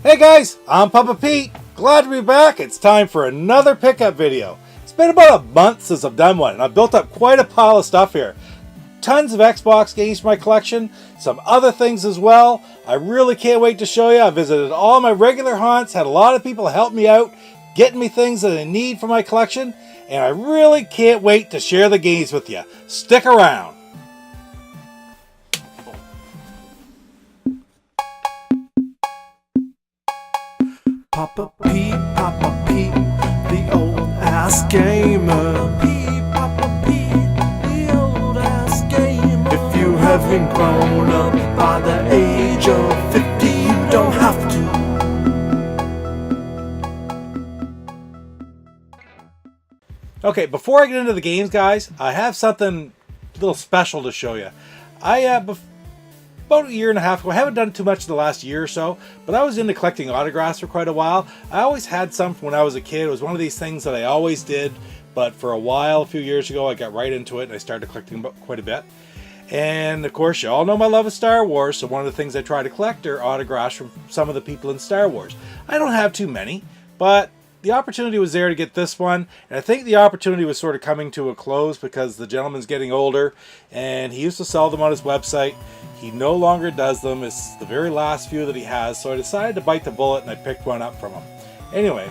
Hey guys, I'm Papa Pete. Glad to be back. It's time for another pickup video. It's been about a month since I've done one, and I've built up quite a pile of stuff here. Tons of Xbox games for my collection, some other things as well. I really can't wait to show you. I visited all my regular haunts, had a lot of people help me out, getting me things that I need for my collection, and I really can't wait to share the games with you. Stick around. Papa Pete, the old ass gamer. Papa Pete, the old ass gamer. If you haven't grown up by the age of 50, you don't have to. Okay, before I get into the games, guys, I have something a little special to show you. About a year and a half ago, I haven't done too much in the last year or so, but I was into collecting autographs for quite a while. I always had some from when I was a kid. It was one of these things that I always did, but for a while, a few years ago, I got right into it and I started collecting quite a bit. And of course, you all know my love of Star Wars, so one of the things I try to collect are autographs from some of the people in Star Wars. I don't have too many, but the opportunity was there to get this one, and I think the opportunity was sort of coming to a close because the gentleman's getting older, and he used to sell them on his website. He no longer does them. It's the very last few that he has, so I decided to bite the bullet and I picked one up from him. Anyway,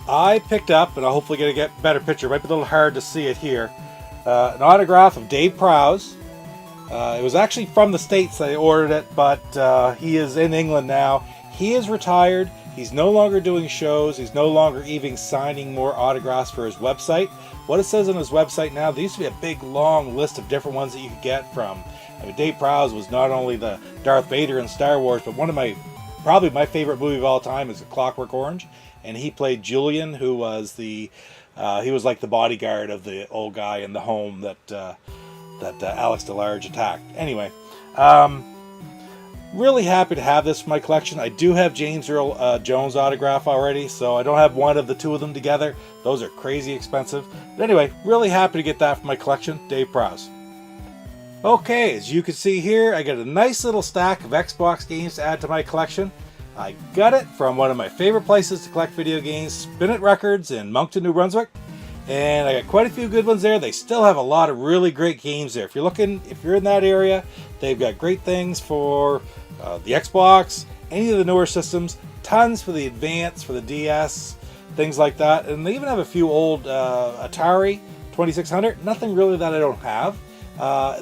I picked up, and I'll hopefully get a better picture. It might be a little hard to see it here. An autograph of Dave Prowse. It was actually from the States that I ordered it, but he is in England now. He is retired. He's no longer doing shows. He's no longer even signing more autographs for his website. What it says on his website now, there used to be a big long list of different ones that you could get from. I mean, Dave Prowse was not only the Darth Vader in Star Wars, but probably my favorite movie of all time is A Clockwork Orange. And he played Julian, who was he was like the bodyguard of the old guy in the home that Alex DeLarge attacked. Anyway, really happy to have this for my collection. I do have James Earl Jones autograph already, so I don't have one of the two of them together. Those are crazy expensive. But anyway, really happy to get that for my collection. Dave Prowse. Okay, as you can see here, I got a nice little stack of Xbox games to add to my collection. I got it from one of my favorite places to collect video games, Spin It Records in Moncton, New Brunswick. And I got quite a few good ones there. They still have a lot of really great games there. If you're in that area, they've got great things for the Xbox, any of the newer systems, tons for the Advance, for the DS, things like that. And they even have a few old Atari 2600, nothing really that I don't have.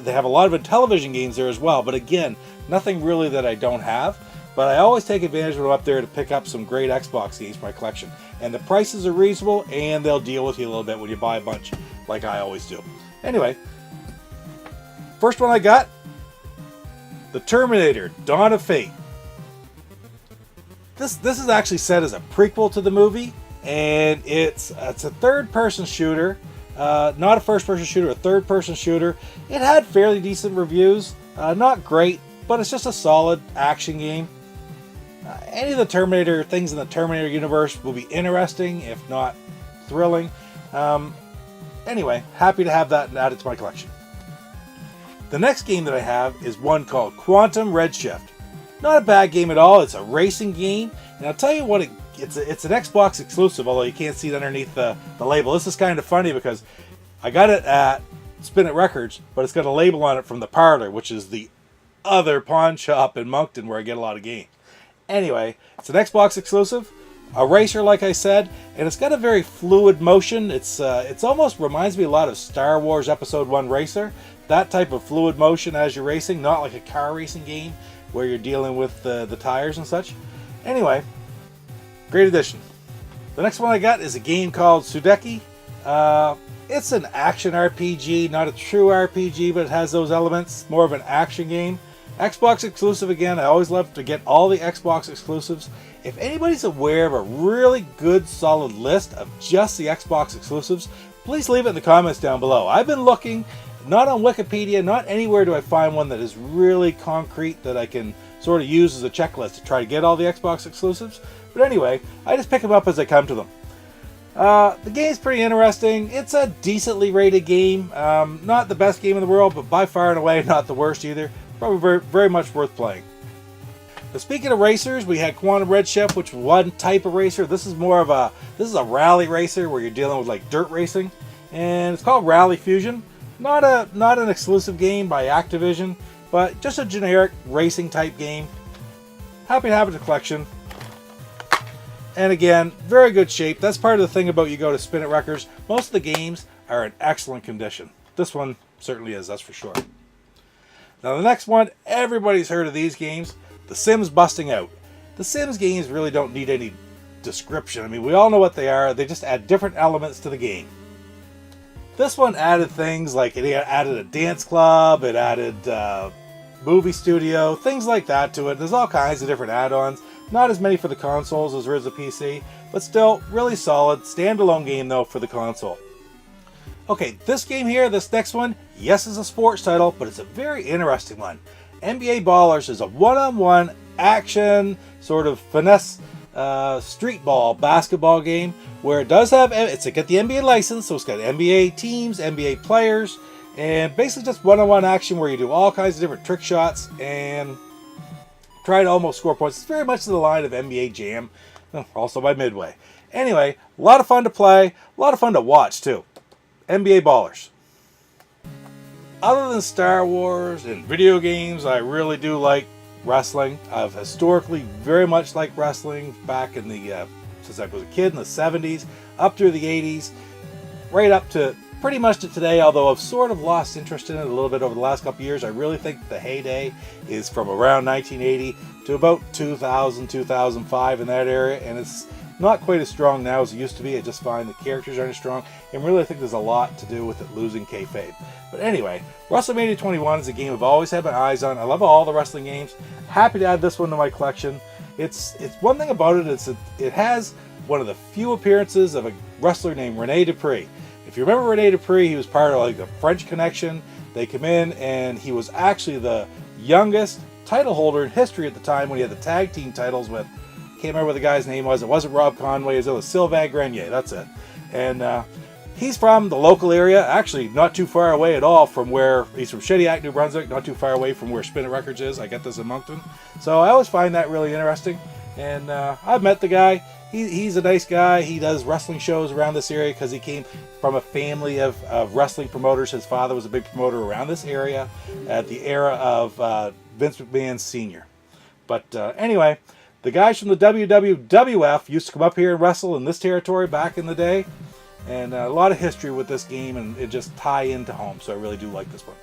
They have a lot of television games there as well, but again, nothing really that I don't have. But I always take advantage when I'm up there to pick up some great Xbox games for my collection. And the prices are reasonable, and they'll deal with you a little bit when you buy a bunch, like I always do. Anyway, first one I got, The Terminator, Dawn of Fate. This is actually set as a prequel to the movie, and it's a third-person shooter. Not a first-person shooter, a third-person shooter. It had fairly decent reviews. Not great, but it's just a solid action game. Any of the Terminator things in the Terminator universe will be interesting, if not thrilling. Anyway, happy to have that added to my collection. The next game that I have is one called Quantum Redshift. Not a bad game at all. It's a racing game, and I'll tell you what, it's an Xbox exclusive, although you can't see it underneath the label. This is kind of funny because I got it at Spin It Records, but it's got a label on it from the Parlour, which is the other pawn shop in Moncton where I get a lot of games. Anyway, it's an Xbox exclusive, a racer like I said, and it's got a very fluid motion. It's almost reminds me a lot of Star Wars Episode 1 Racer. That type of fluid motion as you're racing, not like a car racing game where you're dealing with the tires and such. Anyway, great addition. The next one I got is a game called Sudeki. It's an action RPG, not a true RPG, but it has those elements. More of an action game. Xbox exclusive again. I always love to get all the Xbox exclusives. If anybody's aware of a really good solid list of just the Xbox exclusives, please leave it in the comments down below. I've been looking, not on Wikipedia, not anywhere do I find one that is really concrete that I can sort of use as a checklist to try to get all the Xbox exclusives. But anyway, I just pick them up as I come to them. The game's pretty interesting. It's a decently rated game. Not the best game in the world, but by far and away not the worst either. Probably very, very much worth playing. But speaking of racers, we had Quantum Redshift, which was one type of racer. This is a rally racer where you're dealing with like dirt racing, and it's called Rally Fusion. Not an exclusive game by Activision, but just a generic racing type game. Happy to have it in the collection. And again, very good shape. That's part of the thing about you go to Spin It Records. Most of the games are in excellent condition. This one certainly is, that's for sure. Now the next one, everybody's heard of these games. The Sims Busting Out. The Sims games really don't need any description. I mean, we all know what they are. They just add different elements to the game. This one added things like it added a dance club, it added movie studio, things like that to it. There's all kinds of different add-ons. Not as many for the consoles as there is the PC, but still really solid. Standalone game though for the console. Okay, this game here, this next one, yes, is a sports title, but it's a very interesting one. NBA Ballers is a one-on-one action sort of finesse street ball basketball game where it does have, it's got the NBA license, so it's got NBA teams, NBA players, and basically just one-on-one action where you do all kinds of different trick shots and try to almost score points. It's very much to the line of NBA Jam, also by Midway. Anyway, a lot of fun to play, a lot of fun to watch too. NBA Ballers. Other than Star Wars and video games, I really do like wrestling. I've historically very much liked wrestling back in the, since I was a kid in the 70s, up through the 80s, right up to pretty much to today, although I've sort of lost interest in it a little bit over the last couple of years. I really think the heyday is from around 1980 to about 2000, 2005 in that area, and it's not quite as strong now as it used to be. I just find the characters aren't as strong, and really think there's a lot to do with it losing kayfabe. But anyway, WrestleMania 21 is a game I've always had my eyes on. I love all the wrestling games. Happy to add this one to my collection. It's one thing about it, it has one of the few appearances of a wrestler named Rene Dupree. If you remember Rene Dupree, he was part of like the French Connection. They come in, and he was actually the youngest title holder in history at the time when he had the tag team titles with, can't remember what the guy's name was. It wasn't Rob Conway. It was Sylvain Grenier. That's it. And he's from the local area, actually not too far away at all from where, he's from Shediac, New Brunswick, not too far away from where Spin It Records is. I get this in Moncton. So I always find that really interesting. And I've met the guy. He's a nice guy. He does wrestling shows around this area because he came from a family of wrestling promoters. His father was a big promoter around this area at the era of Vince McMahon Sr. But anyway, the guys from the WWF used to come up here and wrestle in this territory back in the day. And a lot of history with this game, and it just tie into home, so I really do like this one.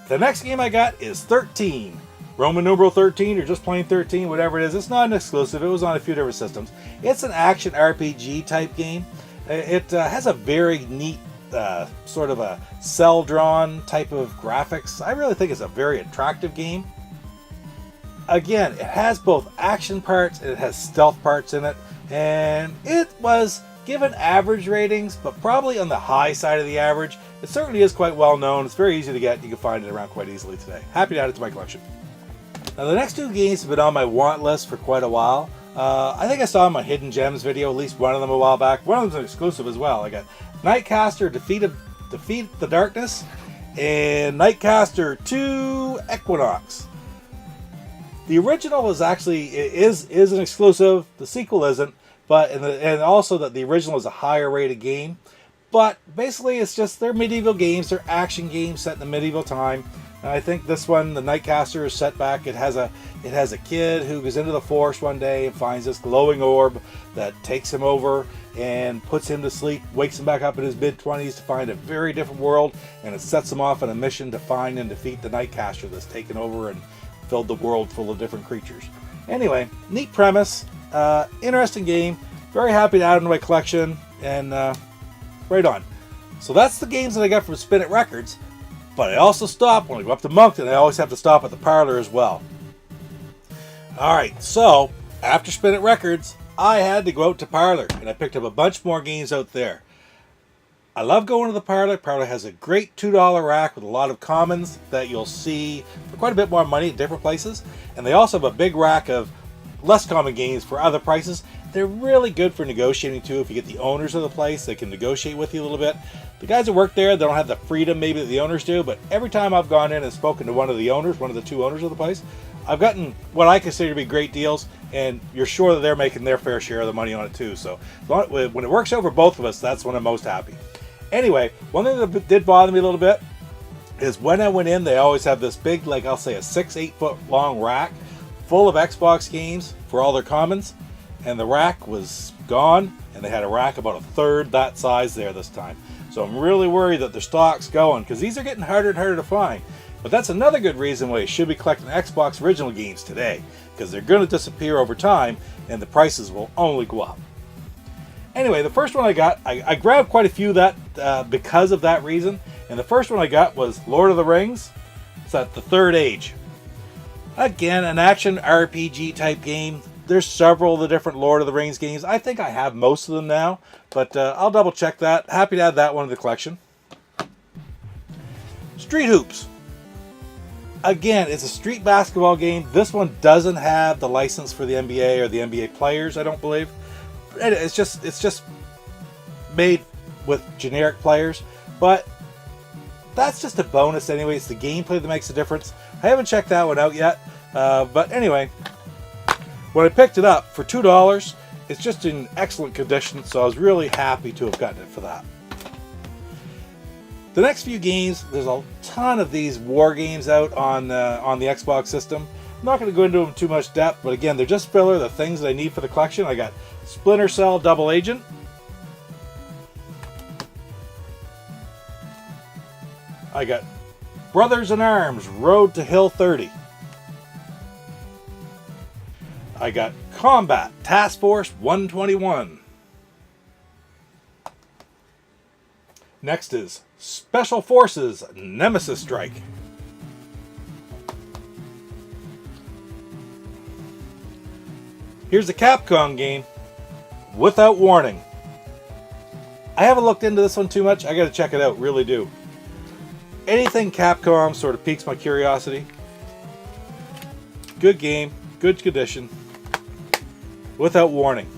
The next game I got is 13. Roman numeral 13, or just plain 13, whatever it is. It's not an exclusive. It was on a few different systems. It's an action RPG type game. It has a very neat sort of a cell-drawn type of graphics. I really think it's a very attractive game. Again, it has both action parts and it has stealth parts in it. And it was given average ratings, but probably on the high side of the average. It certainly is quite well known. It's very easy to get. You can find it around quite easily today. Happy to add it to my collection. Now the next two games have been on my want list for quite a while. I think I saw my Hidden Gems video, at least one of them a while back. One of them's an exclusive as well. I got Nightcaster Defeat the Darkness and Nightcaster 2 Equinox. The original is actually is an exclusive. The sequel isn't, but and also that the original is a higher rated game. But basically, it's just they're medieval games. They're action games set in the medieval time. And I think this one, the Nightcaster, is set back. It has a kid who goes into the forest one day and finds this glowing orb that takes him over and puts him to sleep, wakes him back up in his mid-20s to find a very different world, and it sets him off on a mission to find and defeat the Nightcaster that's taken over and filled the world full of different creatures. Anyway, neat premise, interesting game. Very happy to add it to my collection, and right on. So that's the games that I got from Spin It Records. But I also stop when I go up to Moncton. I always have to stop at the Parlour as well. Alright, so after Spin It Records, I had to go out to Parlour, and I picked up a bunch more games out there. I love going to the Parlour. Parlour has a great $2 rack with a lot of commons that you'll see for quite a bit more money at different places. And they also have a big rack of less common games for other prices. They're really good for negotiating too. If you get the owners of the place, they can negotiate with you a little bit. The guys that work there, they don't have the freedom maybe that the owners do, but every time I've gone in and spoken to one of the owners, one of the two owners of the place, I've gotten what I consider to be great deals, and you're sure that they're making their fair share of the money on it too. So when it works out for both of us, that's when I'm most happy. Anyway, one thing that did bother me a little bit is when I went in, they always have this big, like I'll say a 6-8 foot long rack full of Xbox games for all their commons, and the rack was gone, and they had a rack about a third that size there this time. So I'm really worried that their stock's going, because these are getting harder and harder to find. But that's another good reason why you should be collecting Xbox original games today, because they're going to disappear over time and the prices will only go up. Anyway, the first one I got, I grabbed quite a few that because of that reason. And the first one I got was Lord of the Rings. It's at the Third Age. Again, an action RPG type game. There's several of the different Lord of the Rings games. I think I have most of them now, but I'll double check that. Happy to add that one to the collection. Street Hoops. Again, it's a street basketball game. This one doesn't have the license for the NBA or the NBA players, I don't believe. It's just made with generic players, but that's just a bonus anyway. It's the gameplay that makes a difference. I haven't checked that one out yet, but anyway, when I picked it up for $2, it's just in excellent condition, so I was really happy to have gotten it for that. The next few games, there's a ton of these war games out on the Xbox system. I'm not going to go into them too much depth, but again, they're just filler, the things that I need for the collection. I got Splinter Cell Double Agent. I got Brothers in Arms Road to Hill 30. I got Combat Task Force 121. Next is Special Forces Nemesis Strike. Here's the Capcom game, Without Warning. I haven't looked into this one too much. I got to check it out, really do. Anything Capcom sort of piques my curiosity. Good game, good condition. Without Warning.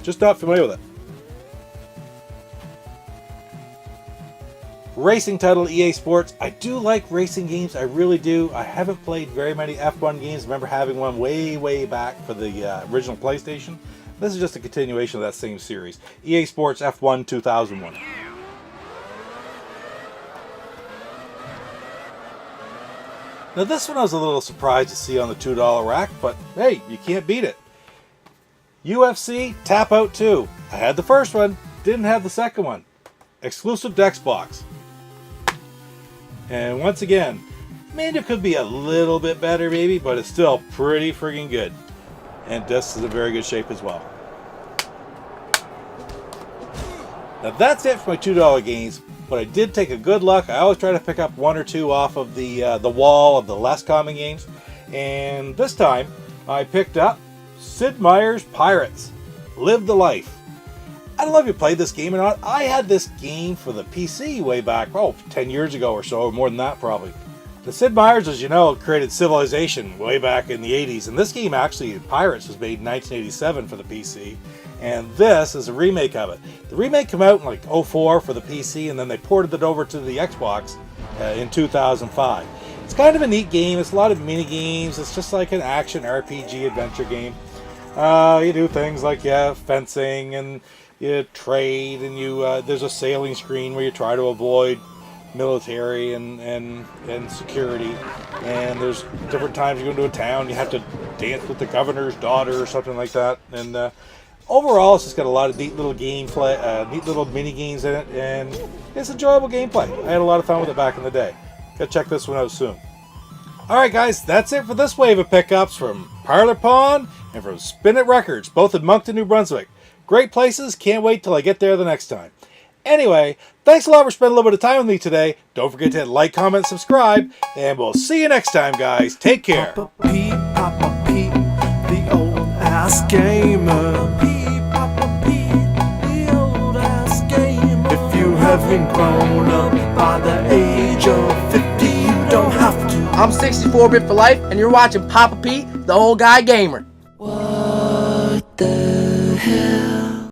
Just not familiar with it. Racing title, EA Sports. I do like racing games, I really do. I haven't played very many F1 games. I remember having one way back for the original PlayStation. This is just a continuation of that same series. EA Sports F1 2001. Now this one I was a little surprised to see on the $2 rack, but hey, you can't beat it. UFC Tap Out 2. I had the first one, didn't have the second one. Exclusive to Xbox. And once again, maybe it could be a little bit better maybe, but it's still pretty friggin' good. And this is in very good shape as well. Now that's it for my $2 games, but I did take a good look. I always try to pick up one or two off of the wall of the less common games. And this time, I picked up Sid Meier's Pirates, Live the Life. I don't know if you played this game or not. I had this game for the PC way back, 10 years ago or so, or more than that probably. The Sid Meier's, as you know, created Civilization way back in the 80s, and this game actually, Pirates, was made in 1987 for the PC, and this is a remake of it. The remake came out in like 04 for the PC, and then they ported it over to the Xbox in 2005. It's kind of a neat game. It's a lot of mini games. It's just like an action RPG adventure game. You do things like fencing, and you trade, and there's a sailing screen where you try to avoid military and security, and there's different times you go into a town, you have to dance with the governor's daughter or something like that, and overall it's just got a lot of neat little gameplay, neat little mini games in it, and it's enjoyable gameplay. I had a lot of fun with it back in the day. Gotta check this one out soon. Alright guys, that's it for this wave of pickups from Parlour Pawn and from Spin It Records, both in Moncton, New Brunswick. Great places, can't wait till I get there the next time. Anyway, thanks a lot for spending a little bit of time with me today. Don't forget to hit like, comment, subscribe, and we'll see you next time, guys. Take care. Papa Pete, the old ass gamer. Papa Pete, the old ass gamer. If you haven't grown up by the age of 50, you don't have to. I'm 64-bit for life, and you're watching Papa Pete, the old guy gamer.